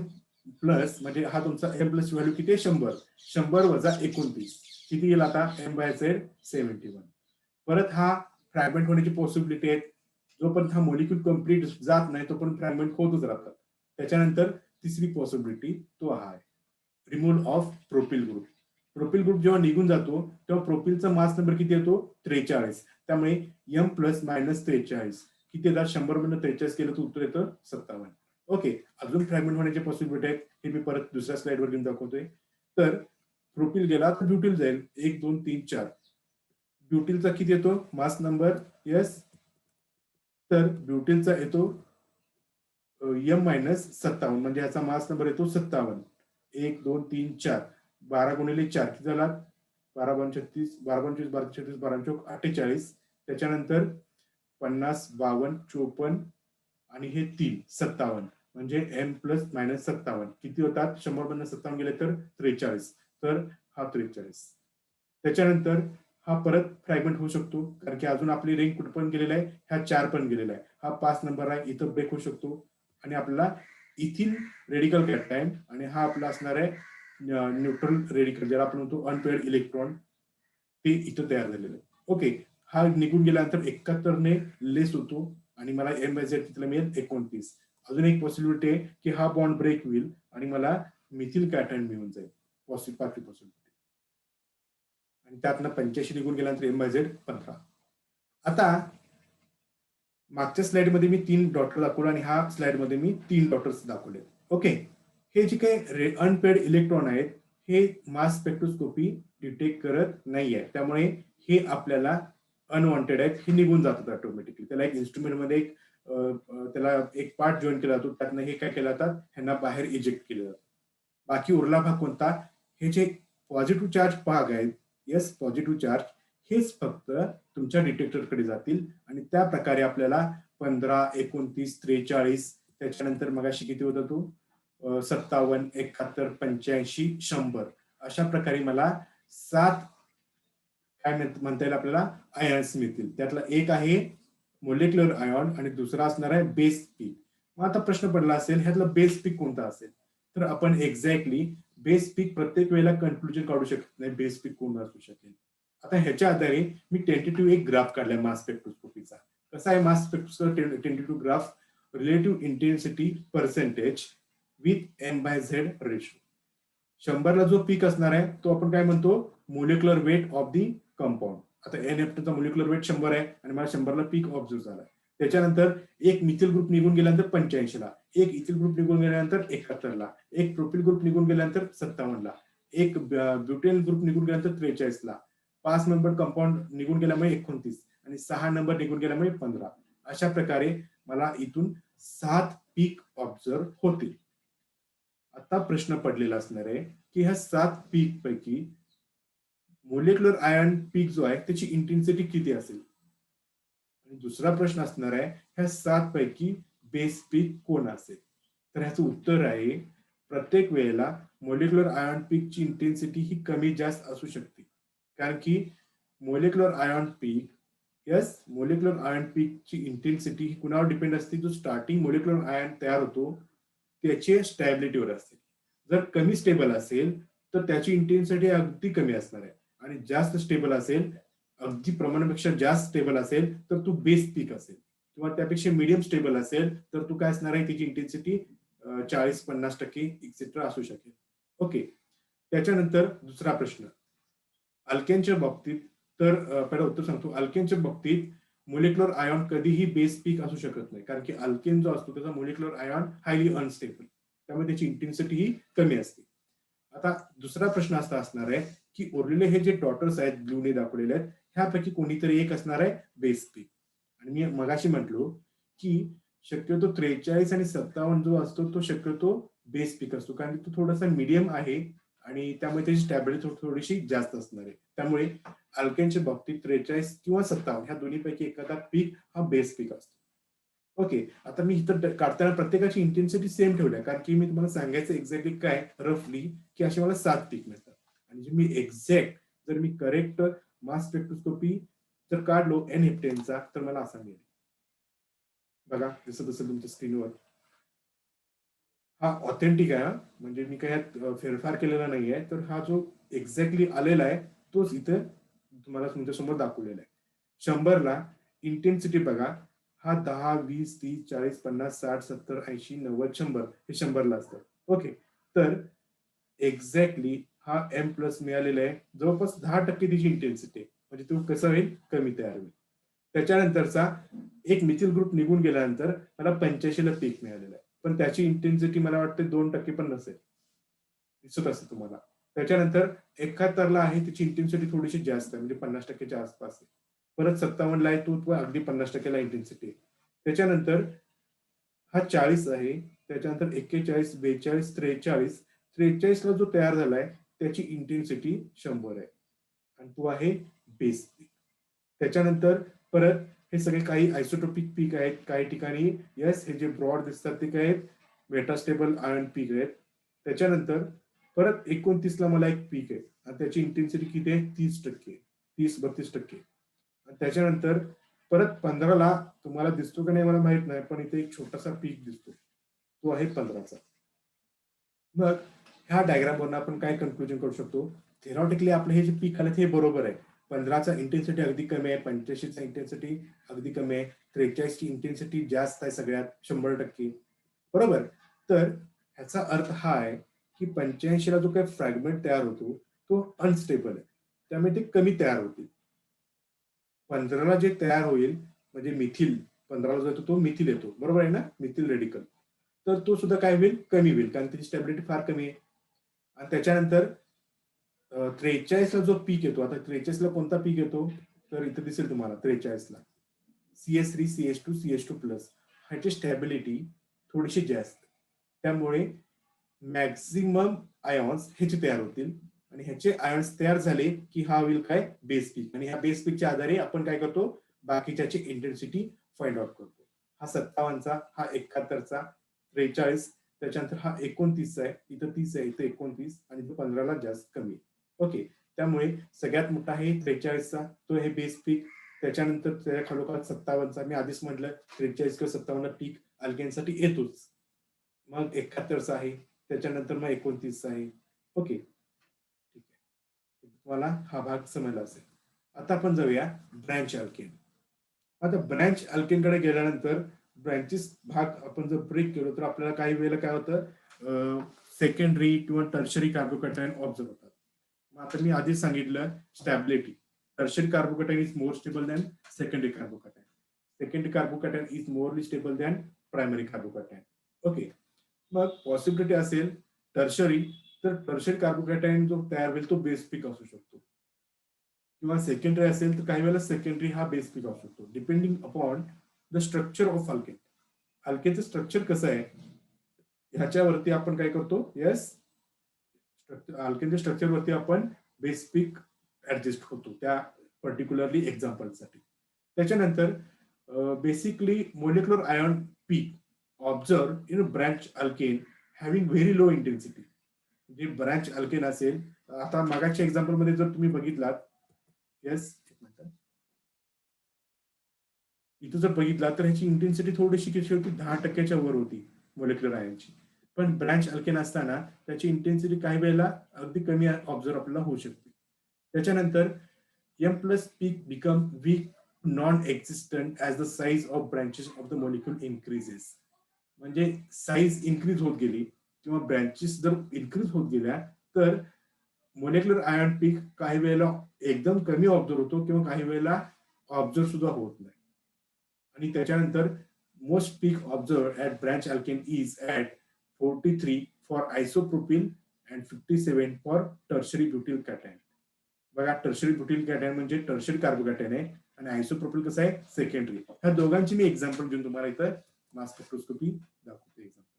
[SPEAKER 1] प्लस, म्हणजे हा तुमचा M प्लस व्हॅल्यू किती आहे, 100. 100 वजा 29 किती येईल आता, M/Z 71. परत हा फ्रॅगमेंट होण्याची पॉसिबिलिटी आहे, जोपर्यंत हा मॉलिक्यूल कम्प्लीट जात नाही तोपर्यंत फ्रॅगमेंट होतच राहतात. त्याच्यानंतर तिसरी पॉसिबिलिटी तो हा आहे, removal of propyl group. Propyl group जेव्हा निघून जातो तेव्हा प्रोपिलचा मास नंबर किती येतो, 43. त्यामुळे M प्लस मायनस 43 किती येतात, 100 मधून 43 केलं तर उत्तर येतं 57. ओके, अजून फ्रॅगमेंट होण्याचे पॉसिबिलिटी आहेत, हे मी परत दुसऱ्या स्लाइडवर घेऊन दाखवतोय. तर प्रोपिल गेला तर ब्युटिल जाईल, 1 2 3 4. ब्युटिलचा किती येतो मास नंबर, यस, तर ब्युटिलचा येतो M मायनस 57, म्हणजे ह्याचा मास नंबर येतो 57. 1 2 3 4, 12 गुणिले 4 किती झाला, 12 12 36, 12 25 12 36 12 चौक 48. त्याच्यानंतर 50 52 54 आणि हे 3 57, म्हणजे M प्लस मायनस 57 किती होतात, 100 मधून 57 गेले तर 43. तर हा 43. त्याच्यानंतर हा परत फ्रॅगमेंट होऊ शकतो, कारण की अजून आपली रेंज कुठपर्यंत गेलेला आहे, ह्या 4 पण गेलेला आहे. हा 5 नंबर आहे, इथं ब्रेक होऊ शकतो आणि आपल्याला इथिल रेडिकल कॅटायन, आणि हा आपला असणार आहे न्यूट्रल रेडिकल, ज्याला आपण म्हणतो अनपेअर्ड इलेक्ट्रॉन. ते इथं तयार झालेलं आहे. ओके, हा निघून गेल्यानंतर 71 ने लेस होतो आणि मला एम बाय झेड तिथला मिळेल 29. अजून एक पॉसिबिलिटी आहे की हा बॉन्ड ब्रेक होईल आणि मला मिथिल कॅटायन मिळून जाईल. पॉसिबिलिटी आणि त्यातनं 85 निघून गेल्यानंतर एम बाय झेड 15. आता मागच्या स्लाइडमध्ये मी 3 डॉटर दाखवलं आणि हा स्लाइडमध्ये मी 3 डॉटर्स दाखवले. ओके, हे जे काही अनपेड इलेक्ट्रॉन आहेत हे मास स्पेक्ट्रोस्कोपी डिटेक्ट करत नाहीये, त्यामुळे हे आपल्याला अनवॉन्टेड आहेत, हे निघून जातात ऑटोमॅटिकली. त्याला एक इन्स्ट्रुमेंट मध्ये त्याला एक पार्ट जॉईन केला जातो, त्यातनं हे काय केलं जातात, ह्यांना बाहेर इजेक्ट केलं जातं. बाकी उरला भाग कोणता, हे जे पॉझिटिव्ह चार्ज भाग आहेत, येस पॉझिटिव्ह चार्ज, हेच फक्त तुमच्या डिटेक्टरकडे जातील आणि त्या प्रकारे आपल्याला 15, 29, 43, त्याच्यानंतर मगाशी किती होता तो 57, 71, 85, 100 अशा प्रकारे मला 7 काय म्हणता येईल आपल्याला आयन्स मिळतील. त्यातला एक आहे मोलेक्युलर आयॉन आणि दुसरा असणार आहे बेस पीक. मग आता प्रश्न पडला असेल ह्यातला बेस पीक कोणता असेल, तर आपण एक्झॅक्टली बेस पीक प्रत्येक वेळेला कन्क्लुजन काढू शकत नाही बेस पीक कोण असू शकेल. आता ह्याच्या आधारे मी टेंटेटिव्ह एक ग्राफ काढलाय मास स्पेक्ट्रोस्कोपीचा. कसा आहे mass spectroscopy tentative graph, relative intensity percentage with M by Z ratio. 100ला जो पीक असणार आहे तो आपण काय म्हणतो, molecular weight of the compound. आता एनएफटीचा मोलेक्युलर वेट 100 आहे आणि मला 100ला पीक ऑब्झर्व झालाय. त्याच्यानंतर एक मिथिल ग्रुप निघून गेल्यानंतर 85ला, एक इथिल ग्रुप निघून गेल्यानंतर 71ला, एक प्रोपिल ग्रुप निघून गेल्यानंतर 57ला, एक ब्युटेन ग्रुप निघून गेल्यानंतर 43ला, 5 नंबर कंपाऊंड निघून गेल्यामुळे 29 आणि 6 नंबर निघून गेल्यामुळे 15. अशा प्रकारे मला इथून 7 पीक ऑब्झर्व होतील. आता प्रश्न पडलेला असणार आहे की ह्या 7 पीक पैकी मोलेक्युलर आयन पीक जो आहे त्याची इंटेन्सिटी किती असेल. आणि दुसरा प्रश्न असणार आहे ह्या 7 पैकी बेस पीक कोण असेल. तर ह्याचं उत्तर आहे प्रत्येक वेळेला मोलेक्युलर आयन पीकची इंटेन्सिटी ही कमी जास्त असू शकते, कारण की मोलेक्युलर आयन पीक, यस मोलेक्युलर आयन पीकची इंटेन्सिटी ही कुणावर डिपेंड असते, जो स्टार्टिंग मोलेक्युलर आयन तयार होतो त्याचे स्टॅबिलिटीवर असते. जर कमी स्टेबल असेल तर त्याची इंटेन्सिटी अगदी कमी असणार आहे आणि जास्त स्टेबल असेल, अगदी प्रमाणापेक्षा जास्त स्टेबल असेल तर तू बेस पीक असेल, किंवा त्यापेक्षा मीडियम स्टेबल असेल तर तू काय असणार आहे, त्याची इंटेन्सिटी 40-50% एक्सेट्रा असू शकेल. ओके, त्याच्यानंतर दुसरा प्रश्न अल्केनच्या बाबतीत, तर पहिला उत्तर सांगतो. अल्केनच्या बाबतीत मोलेक्युलर आयॉन कधीही बेस पीक असू शकत नाही, कारण की अल्केन जो असतो त्याचा मोलेक्युलर आयॉन हायली अनस्टेबल, त्यामुळे त्याची इंटेन्सिटी ही कमी असते. आता दुसरा प्रश्न असा असणार आहे की उरलेले हे जे डॉटर्स आहेत ब्लूने दाखवलेले आहेत ह्यापैकी कोणीतरी एक असणार आहे बेस पीक. आणि मी मगाशी म्हटलो की शक्यतो 43 आणि 57 जो असतो तो शक्यतो बेस पीक असतो, कारण की तो थोडासा मीडियम आहे आणि त्यामुळे त्याची स्टॅबिलिटी थोडीशी जास्त असणार आहे. त्यामुळे अल्केनच्या बाबतीत 43 किंवा 57 ह्या दोन्हीपैकी एखादा पीक हा बेस पीक असतो. ओके, आता मी इथं काढताना प्रत्येकाची इंटेन्सिटी सेम ठेवल्या, कारण की मी तुम्हाला सांगायचं एक्झॅक्टली काय रफली की असे मला 7 पीक मिळतात आणि मी एक्झॅक्ट जर मी करेक्ट मास स्पेक्ट्रोस्कोपी जर काढलो एन हेप्टेनचा तर मला असा मिळेल. बघा दिसत असेल तुमच्या स्क्रीनवर. हा ऑथेंटिक आहे, म्हणजे मी काही फेरफार केलेला नाहीये. तर हा जो एक्झॅक्टली आलेला आहे तोच इथे तुम्हाला तुमच्या समोर दाखवलेला आहे. 100ला इंटेन्सिटी बघा, हा 10, 20, 30, 40, 50, 60, 70, 80, 90, 100 हे 100ला असतं. ओके, तर एक्झॅक्टली हा एम प्लस मिळालेला आहे, जवळपास 10% त्याची इंटेन्सिटी आहे, म्हणजे तो कसं होईल, कमी तयार होईल. त्याच्यानंतरचा एक मिथिल ग्रुप निघून गेल्यानंतर मला 85ला पीक मिळालेला आहे, पण त्याची इंटेन्सिटी मला वाटते 2% पण नसेल, दिसत असेल तुम्हाला. त्याच्यानंतर 71ला आहे, त्याची इंटेन्सिटी थोडीशी जास्त आहे, म्हणजे 50%च्या आसपास आहे. परत 57ला आहे, तो अगदी 50%ला इंटेन्सिटी आहे. त्याच्यानंतर हा 40 आहे, त्याच्यानंतर 41, 42, 43, 43ला जो तयार झालाय त्याची इंटेन्सिटी 100 आहे आणि तो आहे बेस पीक. त्याच्यानंतर परत हे सगळे काही आयसोटोपिक पीक आहेत, काही ठिकाणी यस हे जे ब्रॉड दिसतात ते काय आहेत, मेटास्टेबल आयन पीक आहेत. त्याच्यानंतर परत 29ला मला एक पीक आहे आणि त्याची इंटेन्सिटी किती आहे, 30%, 30-32%. त्याच्यानंतर परत 15ला तुम्हाला दिसतो का नाही मला माहित नाही, पण इथे एक छोटासा पीक दिसतो, तो आहे 15चा. मग ह्या डायग्रामवरून आपण काय कन्क्लुजन करू शकतो, थेरॉटिकली आपले हे जे पीक आले ते बरोबर आहे, 15चा इंटेन्सिटी अगदी कमी आहे, 85चा इंटेन्सिटी अगदी कमी आहे, 43ची इंटेन्सिटी जास्त आहे सगळ्यात 100%. बरोबर. तर ह्याचा अर्थ हा आहे की 85ला जो काही फ्रॅगमेंट तयार होतो तो अनस्टेबल आहे, त्यामुळे ते कमी तयार होतील. 15ला जे तयार होईल म्हणजे मिथिल, 15ला जो येतो तो मिथिल येतो, बरोबर आहे ना, मिथिल रेडिकल. तर तो सुद्धा काय होईल, कमी होईल, कारण त्याची स्टॅबिलिटी फार कमी आहे. आणि त्याच्यानंतर 43ला जो पीक येतो, आता 43ला कोणता पीक येतो, तर इथे दिसेल तुम्हाला 43ला CS3 CH2 CH2 प्लस, ह्याची स्टॅबिलिटी थोडीशी जास्त, त्यामुळे मॅक्झिमम आयॉन्स ह्याचे तयार होतील आणि ह्याचे आयॉन्स तयार झाले की हा होईल काय, बेस पीक, आणि ह्या बेस पीकच्या आधारे आपण काय करतो, बाकीच्याची इंटेन्सिटी फाइंड आउट करतो. हा 57चा, हा 71चा, 43, त्याच्यानंतर हा 29चा आहे, इथं 30 आहे, इथं 29, आणि तो 15ला जास्त कमी. ओके. त्यामुळे सगळ्यात मोठा आहे 43चा, तो हे बेस पीक. त्याच्यानंतर त्याच्या खालोखाल 57चा, मी आधीच म्हटलं 43 किंवा 57 पीक अल्केनसाठी येतोच. मग 71चा आहे, त्याच्यानंतर मग 29चा आहे. ओके, ठीक आहे, तुम्हाला हा भाग समजला असेल. आता आपण जाऊया ब्रँच अल्केन. आता ब्रँच अल्केन कडे गेल्यानंतर ब्रँचेस भाग आपण जर ब्रेक केलो तर आपल्याला काही वेळेला काय होतं, सेकंडरी किंवा टर्शरी कार्बोकॅटायन ऑब्झर्व होतात. मग आता मी आधीच सांगितलं stability, tertiary carbocation is more stable than secondary carbocation, secondary carbocation is morely stable than primary carbocation. Okay. मग पॉसिबिलिटी असेल टर्शरी, तर टर्शरी कार्बोकॅटायन जो तयार होईल तो बेस पीक असू शकतो, किंवा सेकंडरी असेल तर काही वेळेला सेकंडरी हा बेस पीक असू शकतो, depending upon the structure of alkane. अल्केनचं स्ट्रक्चर कसं आहे ह्याच्यावरती आपण काय करतो, येस, अल्केनच्या स्ट्रक्चर वरती आपण बेस पीक ऍडजस्ट होतो त्या पर्टिक्युलरली एक्झाम्पलसाठी. त्याच्यानंतर basically molecular ion peak observe in branch alkane having very low intensity. जे ब्रँच अल्केन असेल, आता मागाच्या एक्झाम्पल मध्ये जर तुम्ही बघितलात, येस, इथं जर बघितला तर ह्याची इंटेन्सिटी थोडीशी कशी होती, 10%च्या वर होती मोलिक्युलर आयनची. पण ब्रँच अल्केन असताना त्याची इंटेन्सिटी काही वेळेला अगदी कमी ऑब्झर्व आपल्याला होऊ शकते. त्याच्यानंतर M plus peak become weak non existent as the size of branches of the molecule increases. म्हणजे साईज इन्क्रीज होत गेली किंवा ब्रँचेस जर इन्क्रीज होत गेल्या तर मोलिक्युलर आयन पीक काही वेळेला एकदम कमी ऑब्झर्व होतो किंवा काही वेळेला ऑब्झर्व सुद्धा होत नाही. आणि त्याच्यानंतर most peak observe at branch alkane is at 43 for isopropyl and 57 for tertiary butyl cation. बघा, टर्शरी ब्युटिल कॅटायन म्हणजे टर्शरी कार्बोकॅटायन आहे आणि आयसोप्रोपिल कसं आहे, सेकंडरी. ह्या दोघांची मी एक्झाम्पल देऊन तुम्हाला इथं मास स्पेक्ट्रोस्कोपी दाखवतो. एक्झाम्पल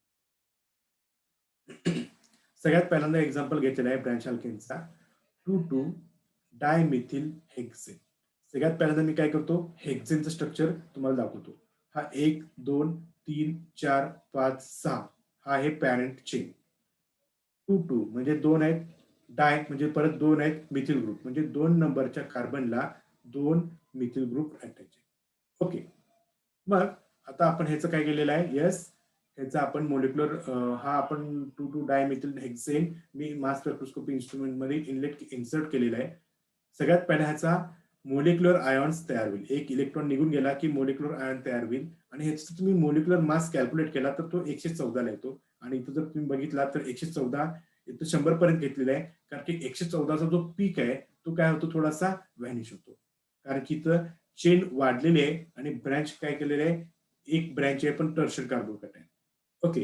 [SPEAKER 1] सगळ्यात पहिल्यांदा एक्झाम्पल घेतलेला आहे ब्रँच अल्केनचा, 2,2 डायमिथिल हेक्सेन. सगळ्यात पहिल्यांदा मी काय करतो, हेक्सेनचं स्ट्रक्चर तुम्हाला दाखवतो. हा 1 2 3 4 5 6 हा आहे पॅरेंट चेन. 2,2 म्हणजे 2 आहेत, डाय म्हणजे परत 2 आहेत, मिथिल ग्रुप म्हणजे 2 नंबरच्या कार्बनला 2 मिथिल ग्रुप अटॅच आहे. ओके. मग आता आपण ह्याचं काय केलेलं आहे, येस, ह्याचा आपण मोलिक्युलर हा आपण 2,2 डायमिथिल हेक्सेन मी मास स्पेक्ट्रोस्कोपी इन्स्ट्रुमेंट मध्ये इन्सर्ट केलेला आहे. सगळ्यात पहिला ह्याचा मोलिक्युलर आयॉन्स तयार होईल, एक इलेक्ट्रॉन निघून गेला की मोलिक्युलर आयॉन तयार होईल आणि ह्याचा तुम्ही मोलिक्युलर मास कॅल्क्युलेट केला तर तो 114 ला येतो. आणि इथं जर तुम्ही बघितला तर 114 इथं 100 पर्यंत घेतलेला आहे, कारण की 114चा जो पीक आहे तो काय होतो, थोडासा व्हॅनिश होतो, कारण की इथं चेन वाढलेली आहे आणि ब्रँच काय केलेले आहे, एक ब्रँच आहे पण टर्शरी कार्बोकॅटायन. ओके.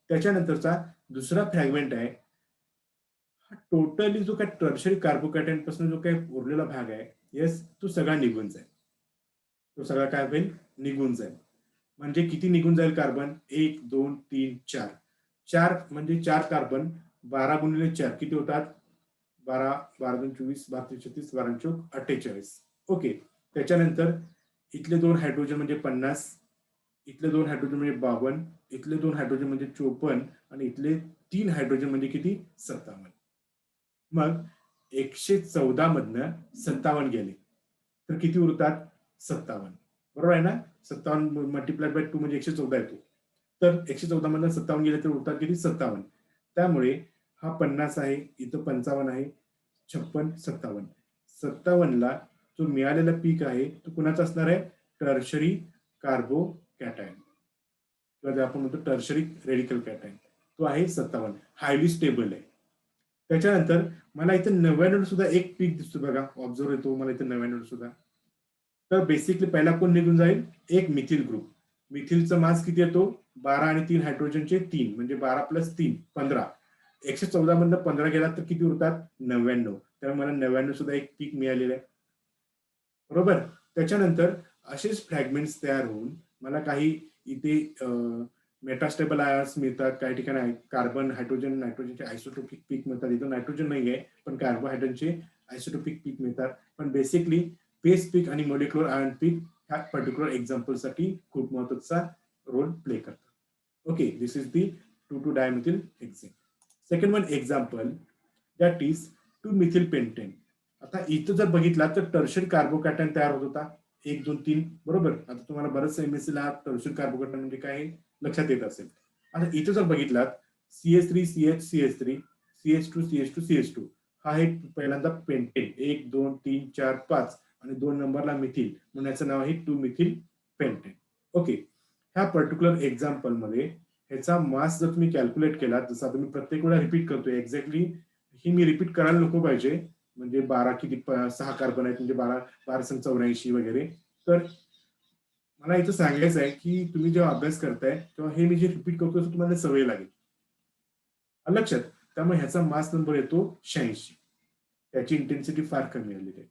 [SPEAKER 1] त्याच्यानंतरचा दुसरा फ्रॅगमेंट आहे, हा टोटली जो काय टर्शरी कार्बोकॅटायन पासून जो काही उरलेला भाग आहे, येस, तो सगळा निघून जाईल. तो सगळा काय होईल, निघून जाईल. म्हणजे किती निघून जाईल कार्बन, 1 2 3 4, 4 म्हणजे 4 कार्बन, 12 गुणिले 4 किती होतात, 12 12 2 24 12 3 36 12 चौक 48. ओके. त्याच्यानंतर इथले 2 हायड्रोजन म्हणजे 50, इथले 2 हायड्रोजन म्हणजे 52, इथले 2 हायड्रोजन म्हणजे 54 आणि इथले 3 हायड्रोजन म्हणजे किती, 57. मग 114 मधनं 57 गेले तर किती उरतात, 57. बरोबर आहे ना, 57 मल्टिप्लाइड बाय 2 म्हणजे 114 येतो. तर 114 मधनं 57 गेले तर उरतात किती, 57. त्यामुळे हा 50 आहे, इथं 55 आहे, 56 57. 57ला जो मिळालेला पीक आहे तो कुणाचा असणार आहे, टर्शरी कार्बोकॅटायन किंवा जे आपण म्हणतो टर्शरी रेडिकल कॅटायन, तो आहे 57, हायली स्टेबल आहे. त्याच्यानंतर मला इथे 99 सुद्धा एक पीक दिसतो बघा, ऑब्झर्व येतो मला इथे 99 सुद्धा. तर बेसिकली पहिला कोण निघून जाईल, एक मिथिल ग्रुप. मिथिलचा मास किती येतो, 12 आणि 3 हायड्रोजनचे 3 म्हणजे 12 + 3 15. 114 मधनं 15 गेला तर किती उरतात, 99. त्यामुळे मला 99 सुद्धा एक पीक मिळालेलं आहे. बरोबर. त्याच्यानंतर असेच फ्रॅगमेंट्स तयार होऊन मला काही इथे मेटास्टेबल आयन्स मिळतात, काही ठिकाणी कार्बन हायड्रोजन नायट्रोजनचे आयसोटोपिक पीक मिळतात. इथं नायट्रोजन नाही आहे पण कार्बोहायड्रोजनचे आयसोटोपिक पीक मिळतात. पण बेसिकली बेस पीक आणि मॉलिक्युलर आयन पीक ह्या पर्टिक्युलर एक्झाम्पलसाठी खूप महत्वाचा रोल प्ले करतात. Okay, this is the 2,2-dimethyl hexane. Second one example, that is 2-methylpentane. आता इथं जर बघितला तर टर्शरी कार्बोकॅटायन तयार होत होता 1, 2, 3 बरोबर. आता तुम्हाला बरंच एमएससी ला टर्शरी कार्बोकॅटायन म्हणजे काय लक्षात येत असेल. आता इथं जर बघितलात CH3 CH CH3 CH2 CH2 CH2 हा एक पहिल्यांदा पेंटेन 1, 2, 3, 4, 5 आणि 2 नंबरला मिथिल म्हणून याचं नाव आहे 2-methyl पेंटेन. ओके, ह्या पर्टिक्युलर एक्झाम्पल मध्ये ह्याचा मास जर तुम्ही कॅल्क्युलेट केला, जसं आता मी प्रत्येक वेळा रिपीट करतोय एक्झॅक्टली ही मी रिपीट करायला नको पाहिजे, म्हणजे 12 किती 6 कार्बन आहेत म्हणजे 12 वगैरे. तर मला इथं सांगायचं आहे की तुम्ही जेव्हा अभ्यास करताय तेव्हा हे मी जे रिपीट करतोय तुम्हाला सवय लागेल लक्षात. त्यामुळे ह्याचा मास नंबर येतो 86. त्याची इंटेन्सिटी फार कमी आलेली आहे.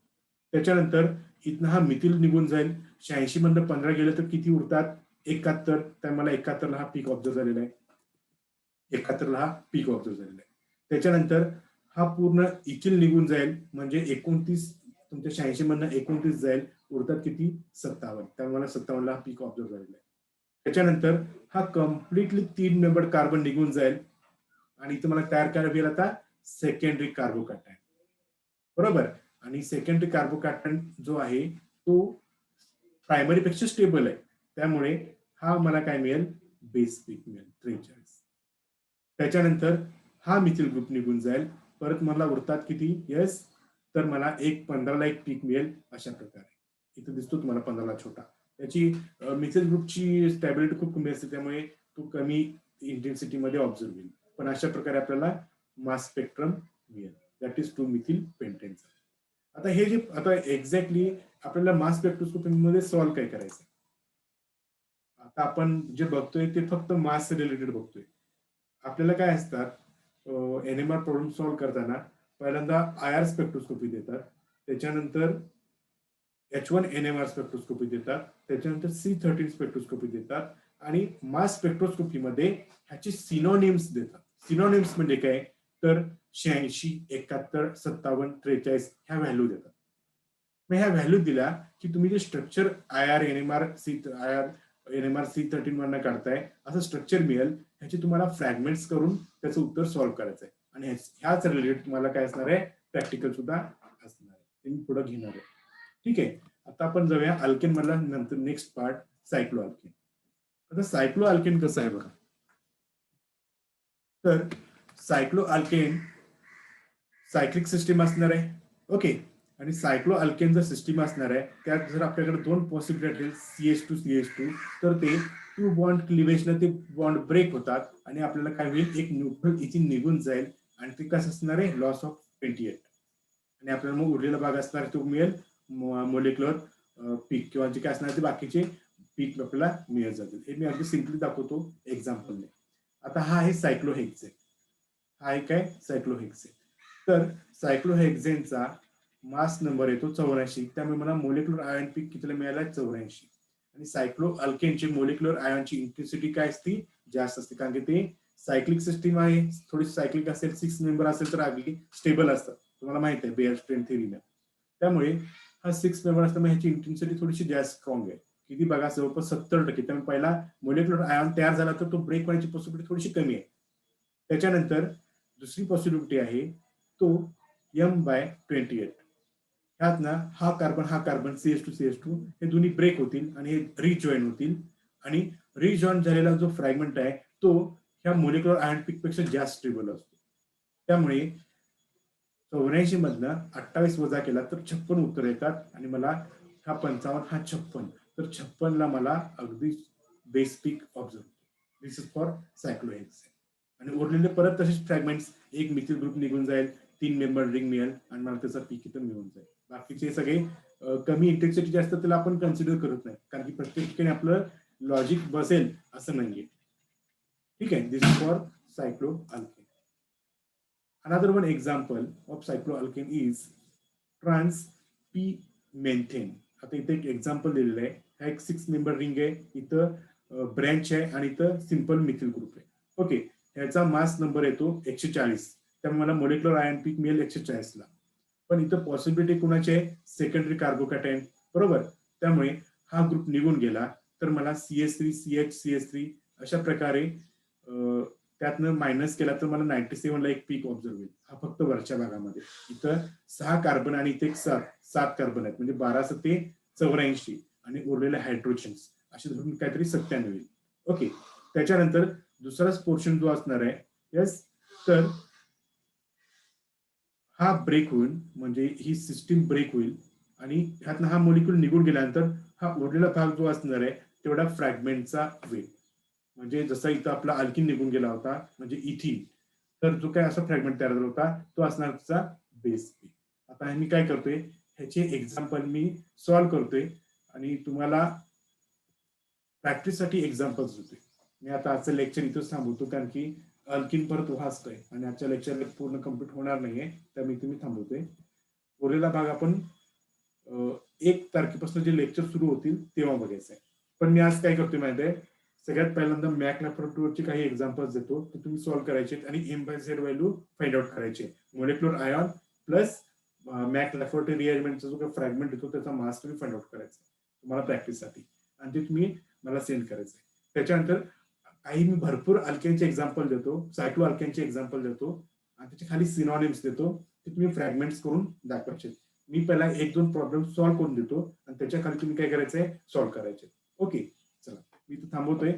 [SPEAKER 1] त्याच्यानंतर इथनं हा मिथिल निघून जाईल, 86 मधनं 15 गेलं तर किती उरतात, 71. तर मला 71 ला हा पीक ऑब्झर्व झालेला आहे. 71 ला हा पीक ऑब्झर्व झालेला आहे. त्याच्यानंतर हा पूर्ण इथिल निघून जाईल म्हणजे 29, तुमच्या 86 मधनं 29 जाईल, उरतात किती 57. त्यामुळे मला 57 ला हा पीक ऑब्झर्व झालेला आहे. त्याच्यानंतर हा कम्प्लिटली 3 मेंबर कार्बन निघून जाईल आणि इथं मला तयार करायला गेला आता सेकंडरी कार्बोकॅटायन बरोबर. आणि सेकंडरी कार्बोकॅटायन जो आहे तो प्रायमरी पेक्षा स्टेबल आहे, त्यामुळे हा मला काय मिळेल, बेस पीक मिळेल 43. त्याच्यानंतर हा मिथिल ग्रुप निघून जाईल, परत मला उरतात किती, यस, तर मला 15 ला एक पीक मिळेल अशा प्रकारे. इथे दिसतो तुम्हाला 15 ला छोटा. त्याची मिथिल ग्रुपची स्टॅबिलिटी खूप कमी असते त्यामुळे तो कमी इंटेन्सिटी मध्ये ऑब्झर्व होईल. पण अशा प्रकारे आपल्याला मास स्पेक्ट्रम मिळेल, दॅट इज 2-methyl pentane. आता हे जे आता एक्झॅक्टली आपल्याला मास स्पेक्ट्रोस्कोपी मध्ये सॉल्व्ह काय करायचं, आता आपण जे बघतोय ते फक्त मास रिलेटेड बघतोय. आपल्याला काय असतात, NMR प्रॉब्लेम सॉल्व्ह करताना पहिल्यांदा IR स्पेक्ट्रोस्कोपी देतात, त्याच्यानंतर H1 NMR स्पेक्ट्रोस्कोपी देतात, त्याच्यानंतर C13 स्पेक्ट्रोस्कोपी देतात आणि मास स्पेक्ट्रोस्कोपी मध्ये ह्याची सिनोनिम्स देतात. सिनोनिम्स म्हणजे काय, तर 86, 71, 57, 43 ह्या व्हॅल्यू देतात. मग ह्या व्हॅल्यू दिल्या की तुम्ही जे स्ट्रक्चर IR NMR C13 मधनं काढताय असं स्ट्रक्चर मिळेल, ह्याची तुम्हाला फ्रॅगमेंट्स करून त्याचं उत्तर सॉल्व्ह करायचं आहे. आणि ह्याच रिलेटेड तुम्हाला काय असणार आहे, प्रॅक्टिकल सुद्धा असणार आहे, ते मी पुढे घेणार आहे. ठीक आहे. आता आपण जाऊया अल्केन मधला नंतर नेक्स्ट पार्ट, सायक्लो अल्केन. आता सायक्लो अल्केन कसं आहे बघा, तर सायक्लो अल्केन सायक्लिक सिस्टीम असणार आहे. ओके, आणि सायक्लो अल्केन जर सिस्टीम असणार आहे त्यात जर आपल्याकडे 2 पॉसिबिलिटी CH2 CH2 तर ते 2 बॉन्ड क्लिवेजनं ते बॉन्ड ब्रेक होतात आणि आपल्याला काय होईल, एक न्यूट्रल इथे निघून जाईल आणि ते कसं असणार आहे, लॉस ऑफ 28. आणि आपल्याला मग उरलेला भाग असणार तो मिळेल मॉलिक्युलर पीक किंवा जे काय असणार ते बाकीचे पीक आपल्याला मिळत जातील. हे मी अगदी सिम्पली दाखवतो एक्झाम्पलने. आता हा आहे सायक्लोहेक्सेन, हा आहे काय सायक्लोहेक्सेन. तर सायक्लोहेक्सेनचा मास नंबर येतो 84, त्यामुळे मला मोलिक्युलर आयन पीक कितीला मिळाला, 84. आणि सायक्लो अल्केनची मोलिक्युलर आयनची इंटेन्सिटी काय असते, जास्त असते, कारण की ते सायक्लिक सिस्टीम आहे, थोडी सायक्लिक असेल, 6 मेंबर असेल तर अगदी स्टेबल असतात, तुम्हाला माहित आहे बेअर स्ट्रेंथ थेरीला. त्यामुळे हा 6 मेंबर असल्यामुळे ह्याची इंटेन्सिटी थोडीशी जास्त स्ट्रॉंग आहे, किती बघा जवळपास 70%. त्यामुळे पहिला मोलिक्युलर आयन तयार झाला तर तो ब्रेक होण्याची पॉसिबिलिटी थोडीशी कमी आहे. त्याच्यानंतर दुसरी पॉसिबिलिटी आहे तो M/28. ह्यात ना हा कार्बन CH2 CH2 हे दोन्ही ब्रेक होतील आणि हे रिजॉईन होतील आणि रिजॉईन झालेला जो फ्रॅगमेंट आहे तो ह्या मोलिक्युलर आयन पीक पेक्षा जास्त स्टेबल असतो. त्यामुळे 84 मधनं 28 वजा केला तर 56 उत्तर येतात आणि मला हा 55 हा 56, तर 56 ला मला अगदी बेस पीक ऑब्झर्व होतो. दिस इज फॉर सायक्लोहेक्सेन. आणि उरलेले परत तसेच फ्रॅगमेंट्स, एक मिथिल ग्रुप निघून जाईल, 3 मेंबर रिंग मिळेल आणि मला त्याचा पीक इथं मिळून जाईल. बाकीचे सगळे कमी इंटेन्सिटी जे असतं त्याला आपण कन्सिडर करत नाही, कारण की प्रत्येक ठिकाणी आपलं लॉजिक बसेल असं नाहीये. ठीक आहे. This is for cycloalkane. Another one example of cycloalkane is trans p menthane. आता इथे एक एक्झाम्पल दिलेलं आहे. हा एक 6 मेंबर रिंग आहे, इथं ब्रँच आहे आणि इथं सिंपल मिथिल ग्रुप आहे. ओके, ह्याचा मास नंबर येतो 140, त्यामुळे मला मोलिक्युलर आयन पीक मिळेल 140 ला. पण इथं पॉसिबिलिटी कुणाची आहे? सेकंडरी कार्बोकॅटायन, बरोबर. त्यामुळे हा ग्रुप निघून गेला तर मला CS3 CH CS3 अशा प्रकारे त्यातनं मायनस केला तर मला 97 ला एक पीक ऑब्झर्व होईल. हा फक्त वरच्या भागामध्ये. इथं 6 कार्बन आणि इथे एक 7 कार्बन आहेत, म्हणजे 12 ते 84 आणि उरलेले हायड्रोजन्स असे धरून काहीतरी 97 येईल. ओके, त्याच्यानंतर दुसराच पोर्शन जो असणार आहे, यस, तर हा ब्रेक होईल, म्हणजे ही सिस्टीम ब्रेक होईल आणि ह्यातनं हा मॉलिक्यूल निघून गेल्यानंतर हा उरलेला भाग जो असणार आहे तेवढा फ्रॅगमेंटचा होईल. म्हणजे जसा इथं आपला अल्किन निघून गेला होता म्हणजे इथिन, तर जो काय असा फ्रॅगमेंट तयार झाला होता तो असणार त्याचा बेस पी. आता मी काय करतोय, ह्याचे एक्झाम्पल मी सॉल्व्ह करतोय आणि तुम्हाला प्रॅक्टिससाठी एक्झाम्पल्स होते. मी आता आजचं लेक्चर इथंच थांबवतो, कारण की अल्किन परत वाचतोय आणि आजच्या लेक्चर पूर्ण कम्प्लीट होणार नाहीये, त्यामुळे इथे मी थांबवतोय. उरलेला भाग आपण 1 तारखेपासून जे लेक्चर सुरू होतील तेव्हा बघायचं आहे. पण मी आज काय करतोय माहिती आहे, सगळ्यात पहिल्यांदा मॅक लॅबोरेटरीचे काही एक्झाम्पल्स देतो, ते तुम्ही सॉल्व्ह करायचे आणि M/Z व्हॅल्यू फाइंड आउट करायचे. Molecular ion plus McLafferty रिएजमेंटचा जो काही फ्रॅगमेंट येतो त्याचा मास तुम्ही फाइंड आउट करायचा तुम्हाला प्रॅक्टिससाठी, आणि ते तुम्ही मला सेंड करायचंय. त्याच्यानंतर काही मी भरपूर अल्केनचे एक्झाम्पल देतो, सायक्लो अल्केनचे एक्झाम्पल देतो आणि त्याच्या खाली सिनॉनिम्स देतो, ते तुम्ही फ्रॅगमेंट्स करून दाखवायचे. मी पहिला 1-2 प्रॉब्लेम सॉल्व्ह करून देतो आणि त्याच्या खाली तुम्ही काय करायचंय, सॉल्व्ह करायचे. ओके, चला मी इथं थांबवतोय.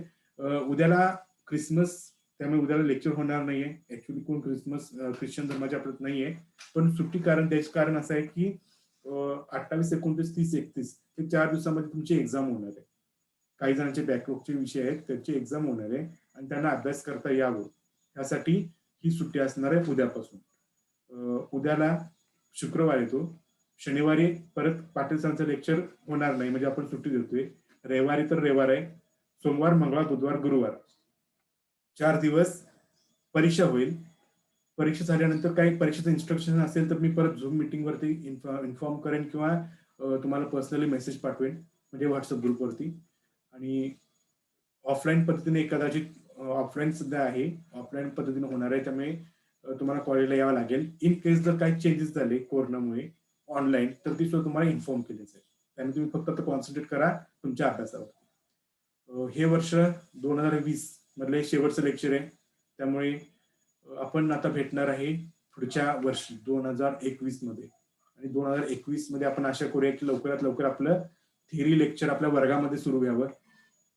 [SPEAKER 1] उद्याला क्रिसमस, त्यामुळे उद्याला लेक्चर होणार नाहीये. ऍक्च्युली कोण ख्रिश्चन धर्माच्या आपल्यात नाहीये, पण सुट्टी कारण त्याचं कारण असं आहे की 28, 29, 30, 31 हे 4 दिवसामध्ये तुमची एक्झाम होणार आहे. काही जणांचे बॅकलॉगचे विषय आहेत त्याची एक्झाम होणार आहे आणि त्यांना अभ्यास करता यावं यासाठी ही सुट्टी असणार आहे उद्यापासून. उद्याला शुक्रवार येतो, शनिवारी परत पाटील सरांचं लेक्चर होणार नाही, म्हणजे आपण सुट्टी देतोय. रविवारी तर रविवार आहे, सोमवार, मंगळवार, बुधवार, गुरुवार 4 दिवस परीक्षा होईल. परीक्षा झाल्यानंतर काही परीक्षेचं इन्स्ट्रक्शन असेल तर मी परत झूम मीटिंग वरती इन्फॉर्म करेन किंवा तुम्हाला पर्सनली मेसेज पाठवेन, म्हणजे व्हॉट्सअप ग्रुपवरती. आणि ऑफलाईन पद्धतीने कदाचित ऑफलाईन सध्या आहे, ऑफलाईन पद्धतीने होणार आहे, त्यामुळे तुम्हाला कॉलेजला यावं लागेल. इन केस जर काही चेंजेस झाले कोरोनामुळे ऑनलाईन, तर ती सुद्धा तुम्हाला इन्फॉर्म केली जाईल. त्यामुळे तुम्ही फक्त आता कॉन्सन्ट्रेट करा तुमच्या अभ्यासावर. हे वर्ष 2020 मधले शेवटचं लेक्चर आहे, त्यामुळे आपण आता भेटणार आहे पुढच्या वर्षी 2021 मध्ये. आणि 2021 मध्ये आपण आशा करूया की लवकरात लवकर आपलं थिअरी लेक्चर आपल्या वर्गामध्ये सुरू व्हावं,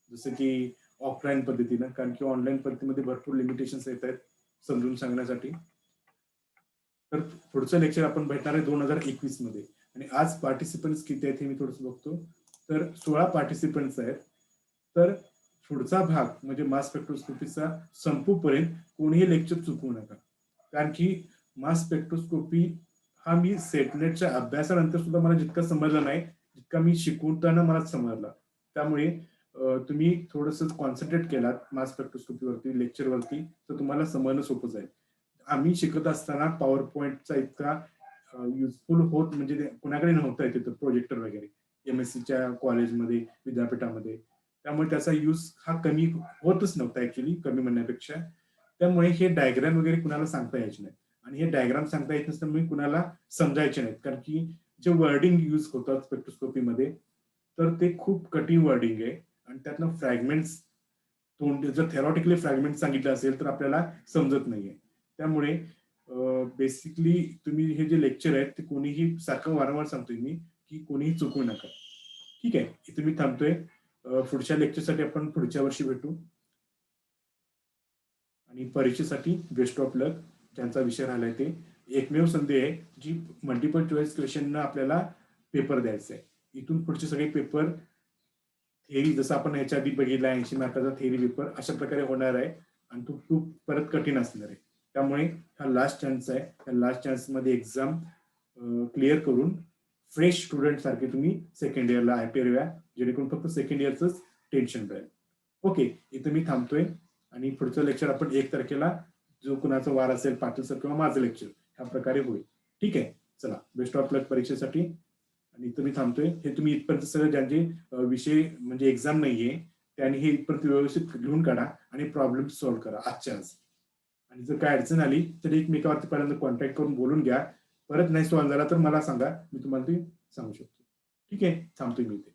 [SPEAKER 1] जसं की ऑफलाईन पद्धतीनं, कारण की ऑनलाईन पद्धतीमध्ये भरपूर लिमिटेशन्स येत आहेत समजून सांगण्यासाठी. तर पुढचं लेक्चर आपण भेटणार आहे 2021 मध्ये. आणि आज पार्टिसिपंट्स किती आहेत हे मी थोडंसं बघतो, तर 16 पार्टिसिपंट्स आहेत. तर पुढचा भाग म्हणजे मास स्पेक्ट्रोस्कोपीचा संपूपर्यंत कोणीही लेक्चर चुकवू नका, कारण की मास स्पेक्ट्रोस्कोपी हा मी सेटनेटच्या अभ्यासानंतर सुद्धा मला जितका समजला नाही जितका मी शिकवताना मला समजला. त्यामुळे तुम्ही थोडंसं कॉन्सन्ट्रेट केलात मास स्पेक्ट्रोस्कोपीवरती लेक्चरवरती तर तुम्हाला समजणं सोपं जाईल. आम्ही शिकत असताना पॉवर पॉइंटचा इतका युजफुल होत म्हणजे कुणाकडे नव्हतं तिथं प्रोजेक्टर वगैरे MSCच्या कॉलेजमध्ये विद्यापीठामध्ये, त्यामुळे त्याचा यूज हा कमी होतच नव्हता ऍक्च्युली, कमी म्हणण्यापेक्षा. त्यामुळे हे डायग्राम वगैरे कुणाला सांगता यायचे नाही आणि हे डायग्राम सांगता येत नसल्यामुळे कुणाला समजायचे नाहीत, कारण की जे वर्डिंग यूज होतात स्पेक्ट्रोस्कोपीमध्ये तर ते खूप कठीण वर्डिंग आहे आणि त्यातनं फ्रॅगमेंट्स तोंड जर थेरॉटिकली फ्रॅगमेंट सांगितलं असेल तर आपल्याला समजत नाहीये. त्यामुळे बेसिकली तुम्ही हे जे लेक्चर आहेत ते कोणीही, सारखं वारंवार सांगतोय मी की कोणीही चुकवू नका. ठीक आहे, इथे मी थांबतोय. पुढच्या लेक्चरसाठी आपण पुढच्या वर्षी भेटू. आणि परीक्षेसाठी बेस्ट ऑफ लक, ज्यांचा विषय राहिलाय ते. एकमेव संधी आहे जी मल्टिपल चॉईस क्वेश्चन आपल्याला पेपर द्यायचा आहे. इथून पुढचे सगळे पेपर थेअरी, जसं आपण ह्याच्या आधी बघितला 80 मार्काचा थेअरी पेपर अशा प्रकारे होणार आहे आणि तो खूप परत कठीण असणार आहे. त्यामुळे हा लास्ट चान्स आहे. त्या लास्ट चान्स मध्ये एक्झाम क्लिअर करून फ्रेश स्टुडंट सारखे तुम्ही सेकंड इयरला अपिअर व्हा, जेणेकरून फक्त सेकंड इयरच टेन्शन राहील. ओके, इथं मी थांबतोय आणि पुढचं लेक्चर आपण 1 तारखेला जो कुणाचा वार असेल, पाटील सर किंवा माझं लेक्चर, ह्या प्रकारे होईल. ठीक आहे, चला बेस्ट ऑफ लक परीक्षेसाठी. आणि इथं मी थांबतोय. हे तुम्ही इथपर्यंत सगळं ज्यांचे विषय म्हणजे एक्झाम नाहीये त्यांनी हे इथपर्यंत व्यवस्थित लिहून काढा आणि प्रॉब्लेम सॉल्व्ह करा आजच्या आज. आणि जर काय अडचण आली तर एकमेकावरती पहिल्यांदा कॉन्टॅक्ट करून बोलून घ्या. परत नाही सॉल्व्ह झाला तर मला सांगा, मी तुम्हाला ते सांगू शकतो. ठीक आहे, थांबतोय मी इथे.